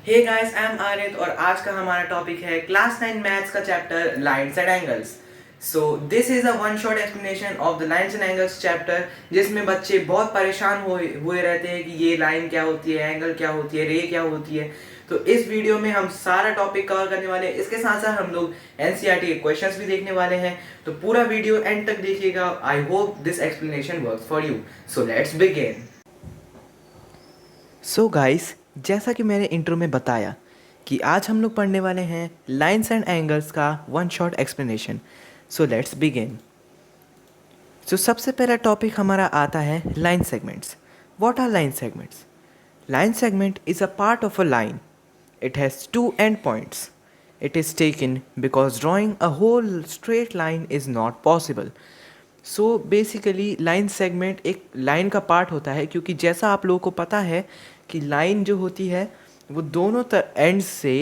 Hey guys, I am Aarit और आज का हमारा टॉपिक है क्लास 9 मैथ्स का chapter lines and angles. So this is a one shot explanation of the lines and angles chapter, जिसमें बच्चे बहुत परेशान हुए रहते हैं कि ये लाइन क्या होती है, एंगल क्या होती है, रे क्या होती है। तो इस वीडियो में हम सारा टॉपिक कवर करने वाले हैं। इसके साथ साथ हम लोग एनसीईआरटी के क्वेश्चंस भी देखने वाले हैं। तो पूरा वीडियो एंड तक देखिएगा। I hope this explanation works for you. So let's begin. So guys, जैसा कि मैंने इंट्रो में बताया कि आज हम लोग पढ़ने वाले हैं लाइन्स एंड एंगल्स का one shot explanation. So let's begin. So सबसे पहला टॉपिक हमारा आता है line segments. What are line segments? Line segment is a part of a line. It has two endpoints. It is taken because drawing a whole straight line is not possible. So basically line segment एक line का part होता है, क्योंकि जैसा आप लोगों को पता है कि लाइन जो होती है वो दोनों एंड से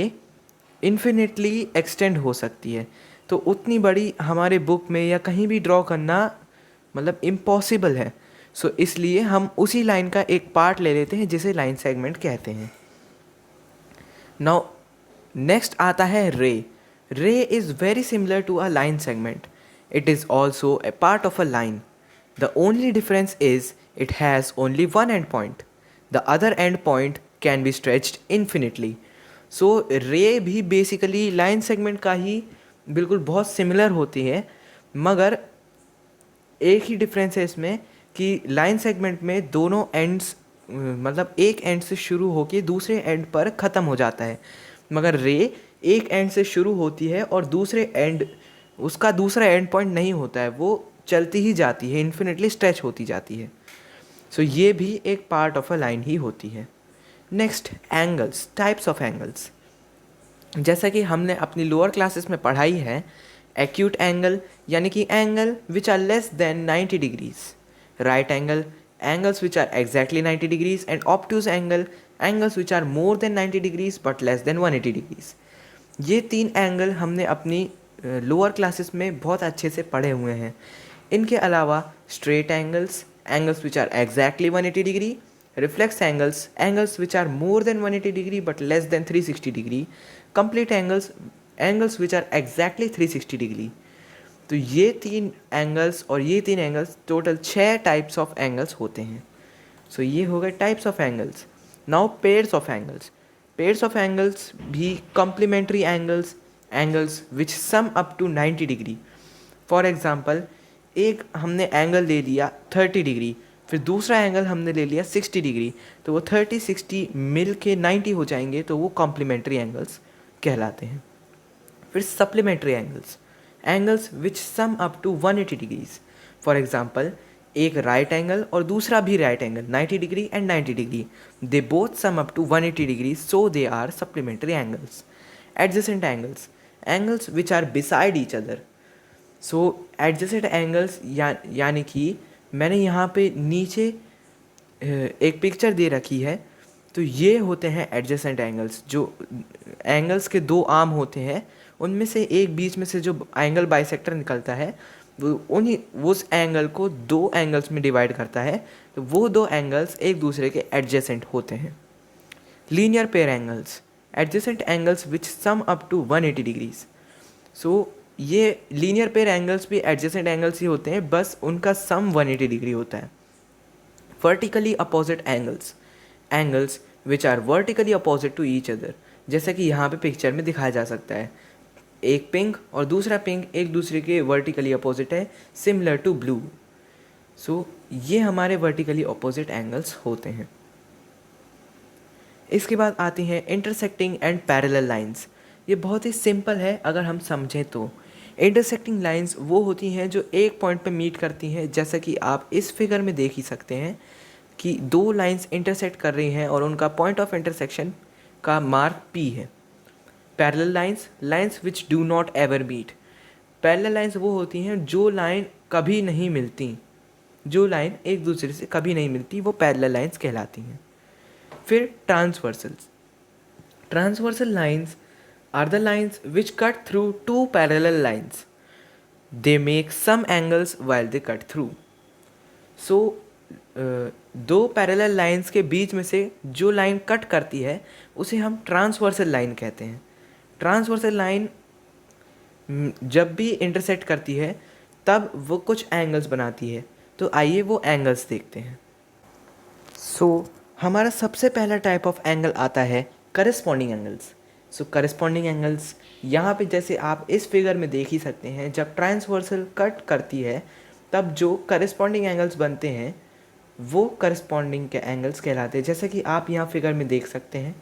इन्फिनिटली एक्सटेंड हो सकती है। तो उतनी बड़ी हमारे बुक में या कहीं भी ड्रॉ करना मतलब इम्पॉसिबल है। सो इसलिए हम उसी लाइन का एक पार्ट ले लेते हैं जिसे लाइन सेगमेंट कहते हैं। नाउ नेक्स्ट आता है ray. Ray is very similar to a line segment. It is also a part of a line. The only difference is it has only one end point. The other end point can be stretched infinitely. So ray भी basically line segment का ही बिल्कुल बहुत similar होती है, मगर एक ही difference है इसमें कि लाइन सेगमेंट में दोनों एंड्स मतलब एक एंड से शुरू होकर दूसरे एंड पर ख़त्म हो जाता है, मगर रे एक एंड से शुरू होती है और दूसरे एंड उसका दूसरा एंड पॉइंट नहीं होता है, वो चलती ही जाती है, इन्फिनिटली स्ट्रेच होती जाती है। सो ये भी एक पार्ट ऑफ अ लाइन ही होती है। Next, angles, types of angles. जैसा कि हमने अपनी लोअर क्लासेस में पढ़ाई है, एक्यूट एंगल यानी कि angle which are less than 90 degrees, right angle angles which are exactly 90 degrees, and obtuse angle angles which are more than 90 degrees but less than 180 degrees. ये तीन एंगल हमने अपनी lower classes में बहुत अच्छे से पढ़े हुए हैं। इनके अलावा straight angles, angles which are exactly 180 degree, reflex angles, angles which are more than 180 degree but less than 360 degree, complete angles, angles which are exactly 360 degree. तो ये तीन एंगल्स और ये तीन angles total 6 types of angles होते हैं। So ये हो गए types of angles. Now pairs of angles. Pairs of angles भी complementary angles, angles which sum up to 90 degree. For example, एक हमने एंगल ले लिया 30 डिग्री, फिर दूसरा एंगल हमने ले लिया 60 डिग्री, तो वो 30 60 मिल के 90 हो जाएंगे, तो वो कॉम्प्लीमेंट्री एंगल्स कहलाते हैं। फिर supplementary angles, angles which sum up to 180 degrees. For example, एक राइट एंगल और दूसरा भी right angle 90 degree and 90 degree, they both sum up to 180 degree, so they are supplementary angles. Adjacent angles, angles which are beside each other. So adjacent angles यानी कि मैंने यहाँ पे नीचे एक पिक्चर दे रखी है, तो ये होते हैं एडजेसेंट एंगल्स। जो एंगल्स के दो आर्म होते हैं, उनमें से एक बीच में से जो एंगल बाइसेक्टर निकलता है, वो उन्हीं उस एंगल को दो एंगल्स में डिवाइड करता है, तो वो दो एंगल्स एक दूसरे के एडजेसेंट होते हैं। Linear pair angles, adjacent angles which sum up to 180 degrees. So ये लीनियर पेयर एंगल्स भी एडजेसेंट एंगल्स ही होते हैं, बस उनका सम 180 डिग्री होता है। Vertically opposite angles, angles which are vertically opposite to each other. जैसा कि यहाँ पे पिक्चर में दिखाया जा सकता है, एक पिंक और दूसरा पिंक एक दूसरे के वर्टिकली अपोजिट है, सिमिलर टू ब्लू। सो ये हमारे वर्टिकली अपोजिट एंगल्स होते हैं। इसके बाद आती हैं इंटरसेक्टिंग एंड पैरेलल लाइंस। ये बहुत ही सिंपल है अगर हम समझें तो। इंटरसेक्टिंग लाइंस वो होती हैं जो एक पॉइंट पे मीट करती हैं, जैसा कि आप इस फिगर में देख ही सकते हैं कि दो लाइंस इंटरसेक्ट कर रही हैं और उनका पॉइंट ऑफ इंटरसेक्शन का मार्क P है। Parallel lines, lines which do not ever meet. Parallel lines वो होती हैं जो लाइन कभी नहीं मिलती, जो लाइन एक दूसरे से कभी नहीं मिलती, वो पैरेलल लाइंस कहलाती हैं। फिर transversals, transversal lines are the lines which cut through two parallel lines. They make some angles while they cut through. So दो पैरेलल लाइंस के बीच में से जो लाइन कट करती है उसे हम ट्रांसवर्सल लाइन कहते हैं। ट्रांसवर्सल लाइन जब भी इंटरसेक्ट करती है तब वो कुछ एंगल्स बनाती है। तो आइए वो एंगल्स देखते हैं। हमारा सबसे पहला टाइप ऑफ एंगल आता है करस्पॉन्डिंग एंगल्स। करस्पॉन्डिंग एंगल्स यहाँ पे जैसे आप इस फिगर में देख ही सकते हैं, जब ट्रांसवर्सल कट करती है तब जो करस्पॉन्डिंग एंगल्स बनते हैं वो करस्पॉन्डिंग के एंगल्स कहलाते हैं। जैसे कि आप यहाँ फिगर में देख सकते हैं,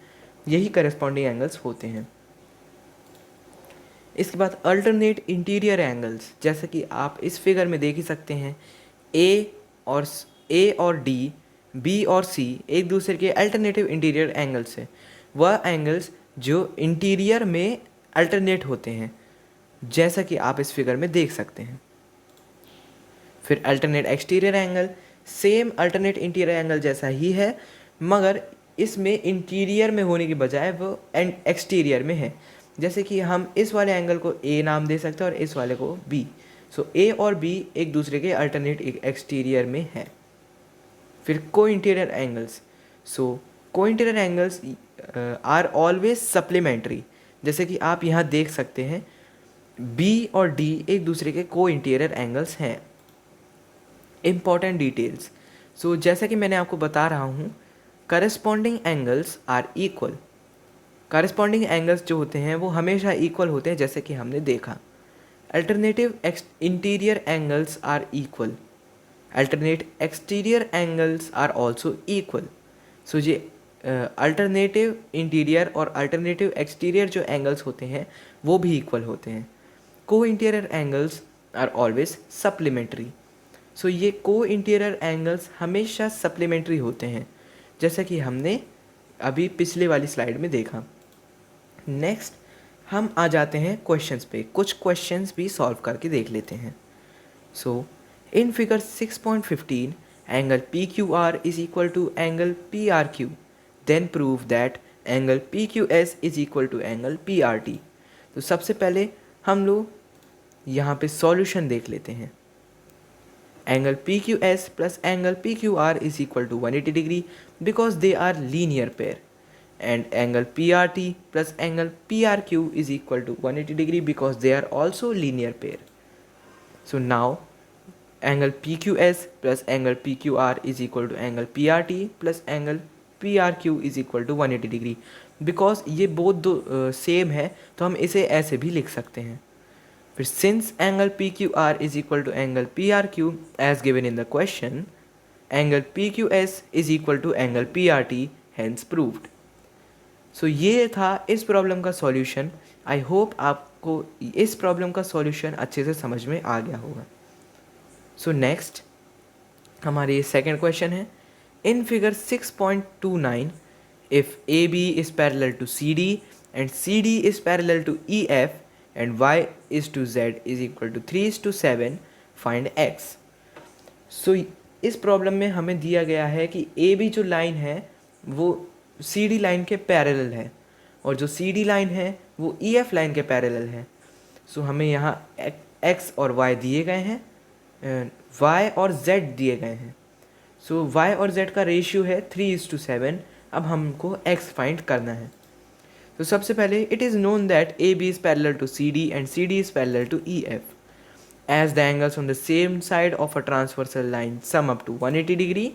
यही करस्पॉन्डिंग एंगल्स होते हैं। इसके बाद अल्टरनेट इंटीरियर एंगल्स, जैसे कि आप इस फिगर में देख ही सकते हैं, ए और डी, बी और सी एक दूसरे के अल्टरनेटिव इंटीरियर एंगल्स हैं। वह एंगल्स जो इंटीरियर में अल्टरनेट होते हैं, जैसा कि आप इस फिगर में देख सकते हैं। फिर alternate exterior angle, same alternate interior angle जैसा ही है, मगर इसमें इंटीरियर में होने के बजाय वो एक्सटीरियर में है। जैसे कि हम इस वाले एंगल को ए नाम दे सकते हैं और इस वाले को बी। ए और बी एक दूसरे के अल्टरनेट एक्सटीरियर में है। फिर cointerior angles, cointerior angles are always supplementary. जैसे कि आप यहाँ देख सकते हैं, बी और डी एक दूसरे के को इंटीरियर एंगल्स हैं। इम्पॉर्टेंट डिटेल्स, जैसा कि मैंने आपको बता रहा हूँ, corresponding angles are equal. Corresponding angles जो होते हैं वो हमेशा इक्वल होते हैं, जैसे कि हमने देखा। Alternative interior angles are equal, alternate exterior angles are also equal. ये अल्टरनेटिव इंटीरियर और अल्टरनेटिव एक्सटीरियर जो एंगल्स होते हैं वो भी इक्वल होते हैं। Cointerior angles are always supplementary. ये को इंटीरियर एंगल्स हमेशा सप्लीमेंट्री होते हैं, जैसा कि हमने अभी पिछले वाली स्लाइड में देखा। नेक्स्ट हम आ जाते हैं क्वेश्चंस पे। कुछ क्वेश्चंस भी सॉल्व करके देख लेते हैं। In figure 6.15 angle P Q R is equal to angle P R Q, then prove that angle P Q S is equal to angle P R T. तो सबसे पहले हम लोग यहाँ पे सॉल्यूशन देख लेते हैं। Angle P Q S plus angle P Q R is equal to 180 degree because they are linear pair, and angle PRT plus angle PRQ is equal to 180 degree because they are also linear pair. So now angle PQS plus angle PQR is equal to angle PRT plus angle PRQ is equal to 180 degree. Because ये both दो same है तो हम इसे ऐसे भी लिख सकते हैं। फिर since angle PQR is equal to angle PRQ as given in the question, angle PQS is equal to angle PRT, hence proved. ये था इस प्रॉब्लम का सॉल्यूशन। आई होप आपको इस प्रॉब्लम का सॉल्यूशन अच्छे से समझ में आ गया होगा। नेक्स्ट हमारे सेकंड क्वेश्चन है। In figure 6.29 if A B is parallel to C D and C D is parallel to E F and y is to z is equal to 3:7, find x. इस problem में हमें दिया गया है कि A B जो line है वो सी डी लाइन के पैरेलल है और जो सी डी लाइन है वो ई एफ लाइन के पैरेलल है। हमें यहाँ एक्स और वाई दिए गए हैं, वाई और जेड दिए गए हैं। वाई और जेड का रेशियो है 3:7। अब हमको एक्स फाइंड करना है। सबसे पहले it is known that A B is parallel to C D and C D is parallel to E F as the angles on the same side of a transversal line sum up to 180 degree,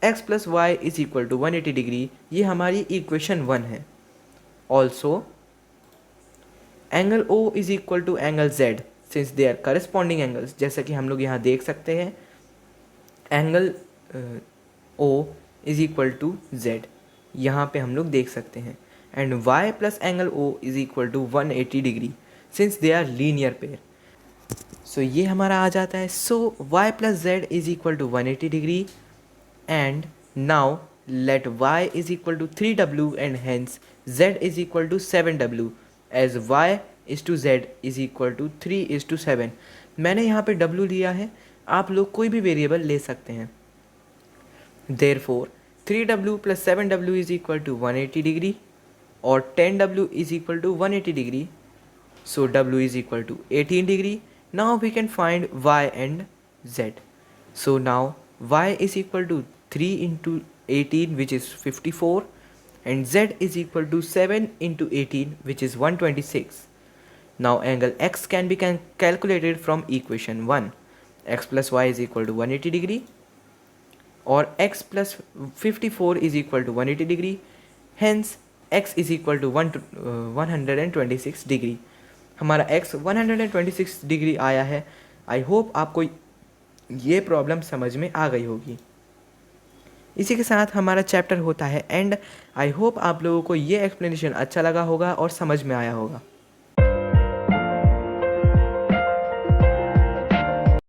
x plus y is equal to 180 degree. ये हमारी equation 1 है। Also angle O is equal to angle Z since they are corresponding angles. जैसा कि हम लोग यहाँ देख सकते हैं, angle O is equal to Z, यहाँ पे हम लोग देख सकते हैं। And y plus angle O is equal to 180 degree since they are linear pair. ये हमारा आ जाता है। y plus Z is equal to 180 degree and now let y is equal to 3w and hence z is equal to 7w as y is to z is equal to 3:7। मैंने यहाँ पे w लिया है, आप लोग कोई भी variable ले सकते हैं। therefore 3w plus 7w is equal to 180 degree और 10w is equal to 180 degree. w is equal to 18 degree. now we can find y and z। now y is equal to 3 into 18 which is 54 and z is equal to 7 into 18 which is 126. Now angle x can be calculated from equation 1. X plus y is equal to 180 degree or x plus 54 is equal to 180 degree. Hence x is equal to 126 degree. हमारा x 126 degree आया है. I hope आपको ये problem समझ में आ गई होगी. इसी के साथ हमारा चैप्टर होता है एंड. आई होप आप लोगों को ये एक्सप्लेनेशन अच्छा लगा होगा और समझ में आया होगा.